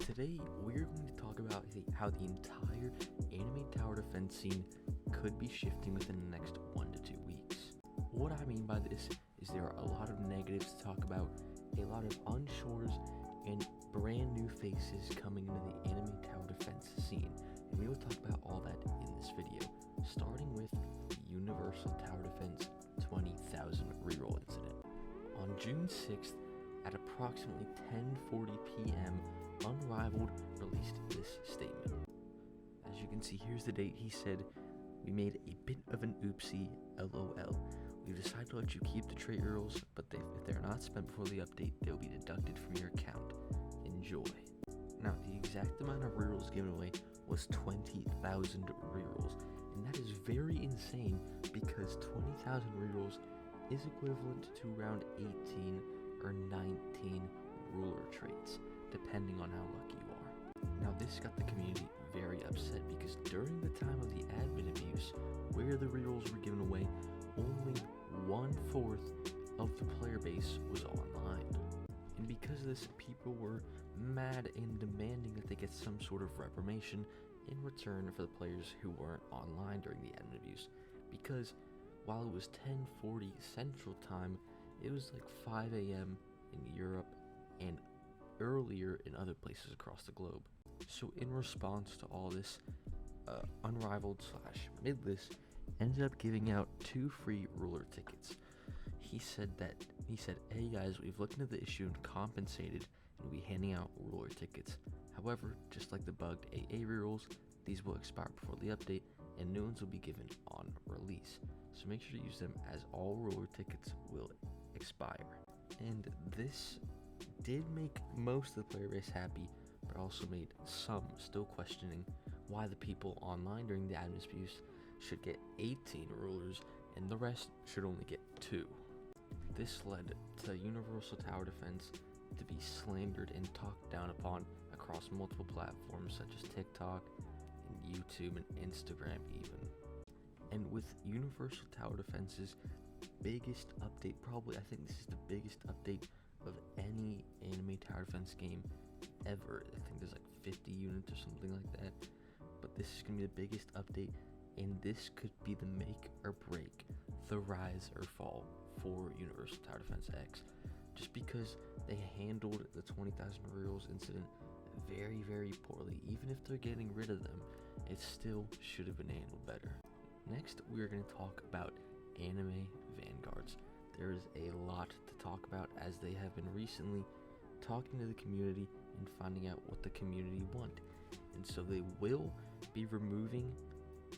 Today, we're going to talk about how the entire anime tower defense scene could be shifting within the next 1 to 2 weeks. What I mean by this is there are a lot of negatives to talk about, a lot of unshores, and brand new faces coming into the anime tower defense scene, and we will talk about all that in this video, starting with the Universal Tower Defense 20,000 reroll incident. On June 6th, at approximately 10:40 p.m., Unrivaled released this statement. As you can see, here's the date. He said, "We made a bit of an oopsie, LOL. We've decided to let you keep the trait rerolls, but if they're not spent before the update, they'll be deducted from your account. Enjoy." Now, the exact amount of rerolls given away was 20,000 rerolls, and that is very insane because 20,000 rerolls is equivalent to around 18 or 19 ruler traits, depending on how lucky you are. Now, this got the community very upset because during the time of the admin abuse, where the rerolls were given away, only 1/4 of the player base was online. And because of this, people were mad and demanding that they get some sort of reprimation in return for the players who weren't online during the admin abuse. Because while it was 10:40 Central Time, it was like 5 a.m. in Europe and earlier in other places across the globe. So in response to all this, Unrivaled/Midless ended up giving out 2 free ruler tickets. He said, "Hey guys, we've looked into the issue and compensated, and we'll be handing out ruler tickets. However, just like the bugged AA rerolls, these will expire before the update, and new ones will be given on release. So make sure to use them as all ruler tickets will expire." And this did make most of the player base happy, but also made some still questioning why the people online during the admin abuse should get 18 rulers and the rest should only get 2. This led to Universal Tower Defense to be slandered and talked down upon across multiple platforms such as TikTok and YouTube and Instagram even. And with Universal Tower Defense's biggest update, probably I think this is the biggest update of any anime tower defense game ever. I think there's like 50 units or something like that, but this is going to be the biggest update, and this could be the make or break, the rise or fall for Universal Tower Defense X, just because they handled the 20,000 rerolls incident very, very poorly. Even if they're getting rid of them, it still should have been handled better. Next, we're going to talk about anime vanguards. There is a lot to talk about as they have been recently talking to the community and finding out what the community want. And so they will be removing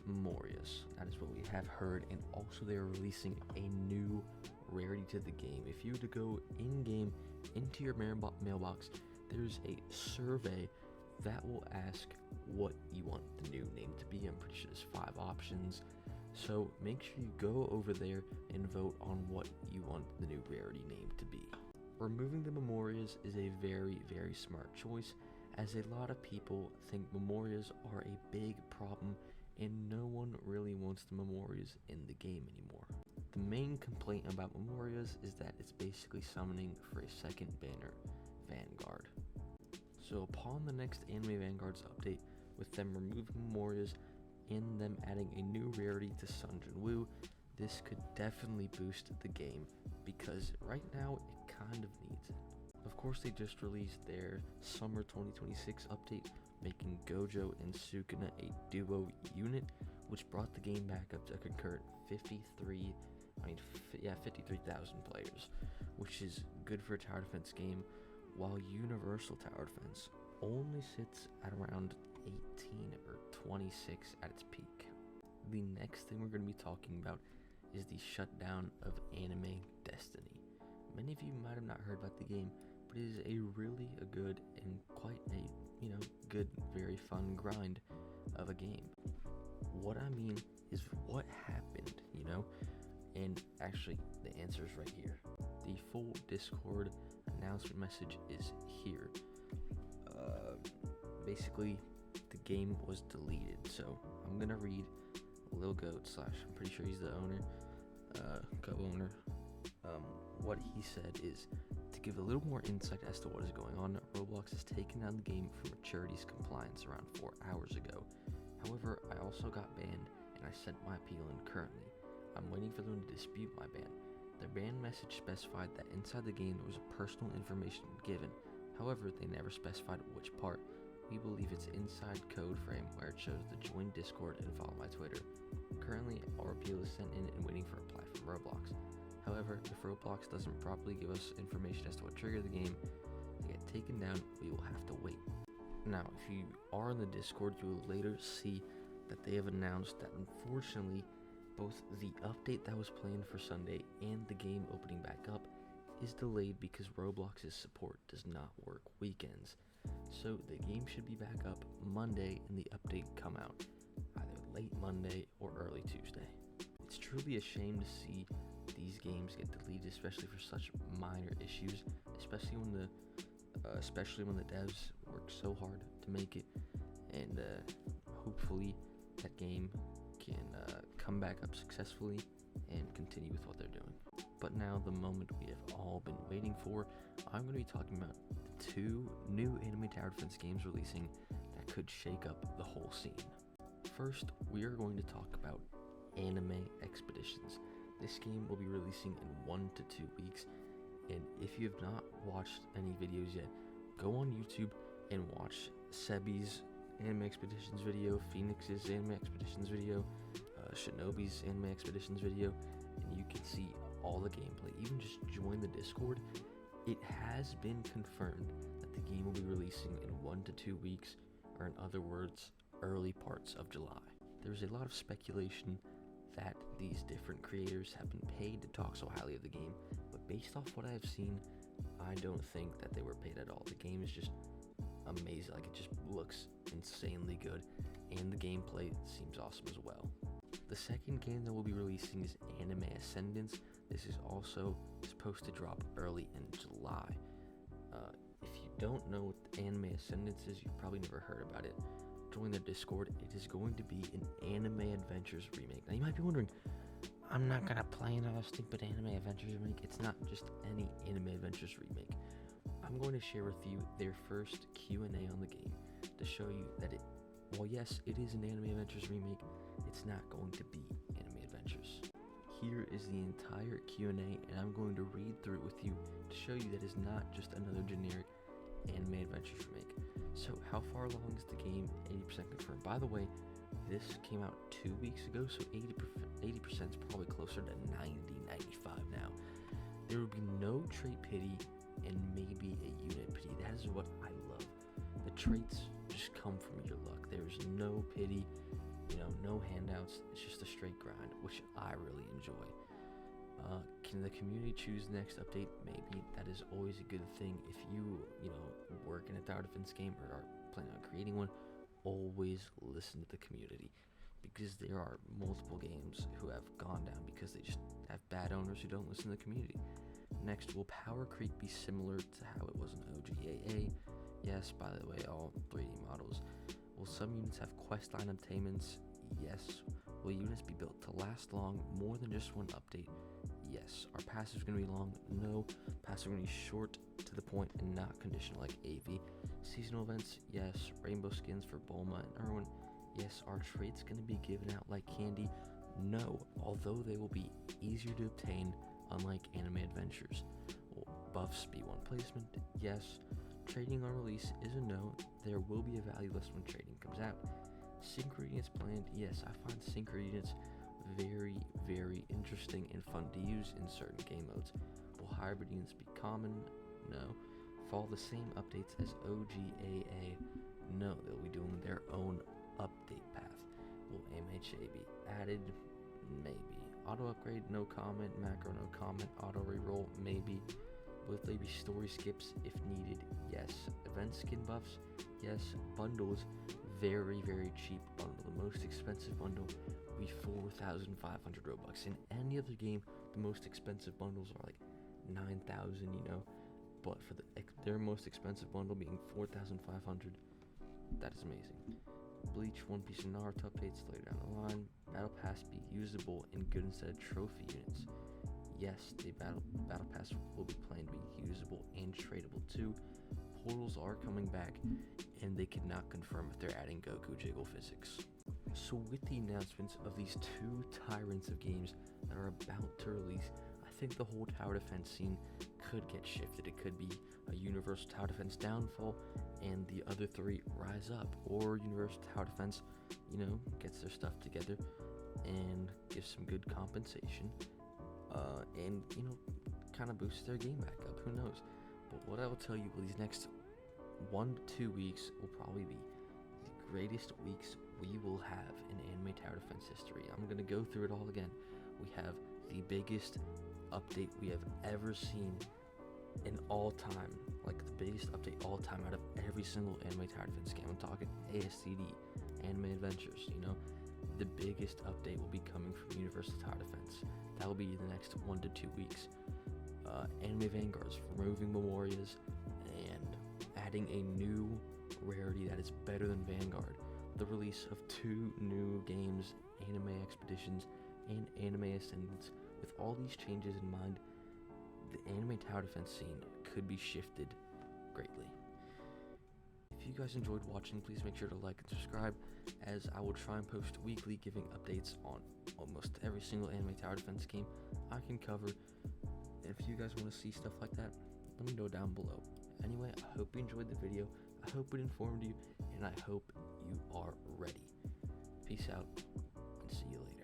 Memorias. That is what we have heard. And also they are releasing a new rarity to the game. If you were to go in-game into your mailbox, there's a survey that will ask what you want the new name to be. I'm pretty sure there's 5 options. So make sure you go over there and vote on what you want the new rarity name to be. Removing the Memorias is a very, very smart choice, as a lot of people think Memorias are a big problem and no one really wants the Memorias in the game anymore. The main complaint about Memorias is that it's basically summoning for a second banner, Vanguard. So upon the next Anime Vanguards update, with them removing Memorias and them adding a new rarity to Sun Jin Woo, this could definitely boost the game, because right now it kind of needs it. Of course, they just released their Summer 2026 update, making Gojo and Sukuna a duo unit, which brought the game back up to a concurrent 53,000 players, which is good for a tower defense game, while Universal Tower Defense only sits at around 18 or 26 at its peak. The next thing we're going to be talking about is the shutdown of Anime Destiny. Many of you might have not heard about the game, but it is a really good and quite a good, very fun grind of a game. What I mean is what happened, and actually the answer is right here. The full Discord announcement message is here. Basically, the game was deleted. So I'm gonna read Lil Goat / I'm pretty sure he's the owner, co-owner. What he said is, to give a little more insight as to what is going on, Roblox has taken down the game for maturities compliance around 4 hours ago. However, I also got banned and I sent my appeal in currently. I'm waiting for them to dispute my ban. Their ban message specified that inside the game there was a personal information given. However, they never specified which part. We believe it's inside code frame where it shows the join Discord and follow my Twitter. Currently, our appeal is sent in and waiting for a reply from Roblox. However, if Roblox doesn't properly give us information as to what triggered the game to get taken down, we will have to wait. Now, if you are in the Discord, you will later see that they have announced that unfortunately, both the update that was planned for Sunday and the game opening back up is delayed because Roblox's support does not work weekends. So the game should be back up Monday and the update come out either late Monday or early Tuesday. It's truly a shame to see these games get deleted, especially for such minor issues, especially when the devs work so hard to make it, and hopefully that game can come back up successfully and continue with what they're doing. But now, the moment we have all been waiting for, I'm going to be talking about the 2 new Anime Tower Defense games releasing that could shake up the whole scene. First, we are going to talk about Anime Expeditions. This game will be releasing in 1 to 2 weeks, and if you have not watched any videos yet, go on YouTube and watch Sebi's Anime Expeditions video, Phoenix's Anime Expeditions video, Shinobi's Anime Expeditions video, and you can see all the gameplay. Even just join the Discord. It has been confirmed that the game will be releasing in 1 to 2 weeks, or in other words, early parts of July. There's a lot of speculation that these different creators have been paid to talk so highly of the game, but based off what I have seen, I don't think that they were paid at all. The game is just amazing. Like, it just looks insanely good, and the gameplay seems awesome as well. The second game that we'll be releasing is Anime Ascendance. This is also supposed to drop early in July. If you don't know what Anime Ascendance is, you've probably never heard about it. Join the Discord. It is going to be an Anime Adventures remake. Now you might be wondering, I'm not gonna play another stupid Anime Adventures remake. It's not just any Anime Adventures remake. I'm going to share with you their first Q&A on the game to show you that while yes, it is an Anime Adventures remake, it's not going to be Anime Adventures. Here is the entire Q&A, and I'm going to read through it with you to show you that it's not just another generic Anime Adventures remake. So how far along is the game? 80% confirmed. By the way, this came out 2 weeks ago, so 80% is probably closer to 90, 95 now. There will be no trait pity and maybe a unit pity. That is what I love. The traits just come from your luck. There's no pity, no handouts. It's just a straight grind, which I really enjoy. Can the community choose the next update? Maybe. That is always a good thing. If you work in a tower defense game or are planning on creating one, always listen to the community, because there are multiple games who have gone down because they just have bad owners who don't listen to the community. Next, will Power Creep be similar to how it was in OGAA? Yes, by the way, all 3D models. Will some units have questline obtainments? Yes. Will units be built to last long, more than just one update? Yes. Are passives going to be long? No. Passives are going to be short, to the point, and not conditional like AV. Seasonal events? Yes. Rainbow skins for Bulma and Erwin? Yes. Are traits going to be given out like candy? No. Although they will be easier to obtain, unlike Anime Adventures. Will buffs be one placement? Yes. Trading on release is a no. There will be a value list when trading comes out. Synchro units planned? Yes, I find synchro units very, very interesting and fun to use in certain game modes. Will hybrid units be common? No. Follow the same updates as OGAA? No, they'll be doing their own update path. Will MHA be added? Maybe. Auto upgrade? No comment. Macro? No comment. Auto reroll? Maybe. Will there be story skips if needed? Yes. Event skin buffs? Yes. Bundles? Very, very cheap bundle. The most expensive bundle will be 4,500 Robux. In any other game, the most expensive bundles are like 9,000, But for their most expensive bundle being 4,500, that is amazing. Bleach, One Piece, and Naruto updates later down the line. Battle Pass be usable and good instead of trophy units. Yes, the Battle Pass will be planned to be usable and tradable too. portals are coming back, and they cannot confirm if they're adding Goku Jiggle physics. So with the announcements of these two tyrants of games that are about to release, I think the whole tower defense scene could get shifted. It could be a Universal Tower Defense downfall and the other three rise up, or Universal Tower Defense, gets their stuff together and gives some good compensation, and kind of boosts their game back up. Who knows? But what I will tell you, these next 1 to 2 weeks will probably be the greatest weeks we will have in anime tower defense history. I'm gonna go through it all again. We have the biggest update we have ever seen in all time, like the biggest update all time out of every single anime tower defense game. I'm talking ASCD, Anime Adventures. The biggest update will be coming from Universal Tower Defense. That will be in the next 1 to 2 weeks. Anime Vanguards, removing Memorias and adding a new rarity that is better than Vanguard. The release of 2 new games, Anime Expeditions and Anime Ascendance. With all these changes in mind, the anime tower defense scene could be shifted greatly. If you guys enjoyed watching, please make sure to like and subscribe, as I will try and post weekly, giving updates on almost every single anime tower defense game I can cover. And if you guys want to see stuff like that, let me know down below. Anyway, I hope you enjoyed the video, I hope it informed you, and I hope you are ready. Peace out, and see you later.